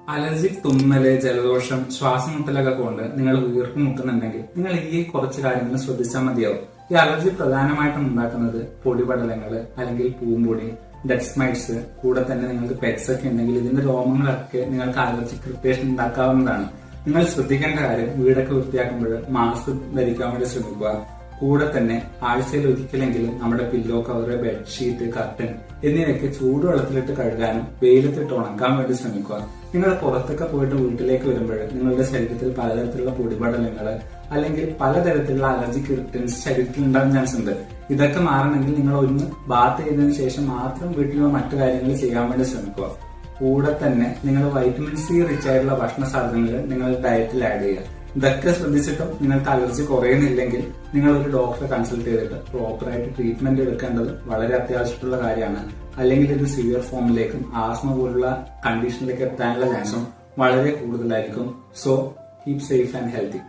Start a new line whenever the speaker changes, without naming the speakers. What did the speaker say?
Allergic തുമ്മല്, ജലദോഷം, ശ്വാസം മുട്ടലൊക്കെ കൊണ്ട് നിങ്ങൾ വീർപ്പ് മുട്ടുന്നുണ്ടെങ്കിൽ നിങ്ങൾ ഈ കുറച്ച് കാര്യങ്ങൾ ശ്രദ്ധിച്ചാൽ മതിയാവും. ഈ അലർജി പ്രധാനമായിട്ടും ഉണ്ടാക്കുന്നത് പൊടിപടലങ്ങള് അല്ലെങ്കിൽ പൂമ്പൊടി, ഡെഡ് മൈറ്റ്സ്, കൂടെ തന്നെ നിങ്ങൾക്ക് പെറ്റ്സ് ഒക്കെ ഉണ്ടെങ്കിൽ ഇതിന്റെ രോമങ്ങളൊക്കെ നിങ്ങൾക്ക് അലർജിക് ഇറിറ്റേഷൻ ഉണ്ടാക്കാവുന്നതാണ്. നിങ്ങൾ ശ്രദ്ധിക്കേണ്ട കാര്യം, വീടൊക്കെ വൃത്തിയാക്കുമ്പോൾ മാസ്ക് ധരിക്കാൻ വേണ്ടി ശ്രമിക്കുക. കൂടെ തന്നെ ആഴ്ചയിൽ ഒരിക്കലെങ്കിലും നമ്മുടെ പില്ലോ കവർ, ബെഡ്ഷീറ്റ്, കർട്ടൻ എന്നിവയൊക്കെ ചൂടുവെള്ളത്തിലിട്ട് കഴുകാനും വെയിലത്തിട്ട് ഉണക്കാൻ വേണ്ടി ശ്രമിക്കുക. നിങ്ങൾ പുറത്തൊക്കെ പോയിട്ട് വീട്ടിലേക്ക് വരുമ്പോൾ നിങ്ങളുടെ ശരീരത്തിൽ പലതരത്തിലുള്ള പൊടിപടലങ്ങൾ അല്ലെങ്കിൽ പലതരത്തിലുള്ള അലർജിക് ഇറിറ്റൻസ് ശരീരത്തിൽ ഉണ്ടാകാൻ ചാൻസ് ഉണ്ട്. ഇതൊക്കെ മാറണമെങ്കിൽ നിങ്ങൾ ഒന്ന് ബാത്ത് ചെയ്തതിനു ശേഷം മാത്രം വീട്ടിലുള്ള മറ്റു കാര്യങ്ങൾ ചെയ്യാൻ വേണ്ടി ശ്രമിക്കുക. കൂടെ തന്നെ നിങ്ങൾ വൈറ്റമിൻ സി റിച്ച് ആയിട്ടുള്ള ഭക്ഷണ സാധനങ്ങൾ നിങ്ങളുടെ ഡയറ്റിൽ ആഡ് ചെയ്യുക. ഇതൊക്കെ ശ്രദ്ധിച്ചിട്ടും നിങ്ങൾക്ക് അലർജി കുറയുന്നില്ലെങ്കിൽ നിങ്ങൾ ഒരു ഡോക്ടറെ കൺസൾട്ട് ചെയ്തിട്ട് പ്രോപ്പറായിട്ട് ട്രീറ്റ്മെന്റ് എടുക്കേണ്ടത് വളരെ അത്യാവശ്യമുള്ള കാര്യമാണ്. അല്ലെങ്കിൽ ഇത് സിവിയർ ഫോമിലേക്കും ആസ്മ പോലുള്ള കണ്ടീഷനിലേക്ക് എത്താനുള്ള ചാൻസും വളരെ കൂടുതലായിരിക്കും. So keep safe and healthy.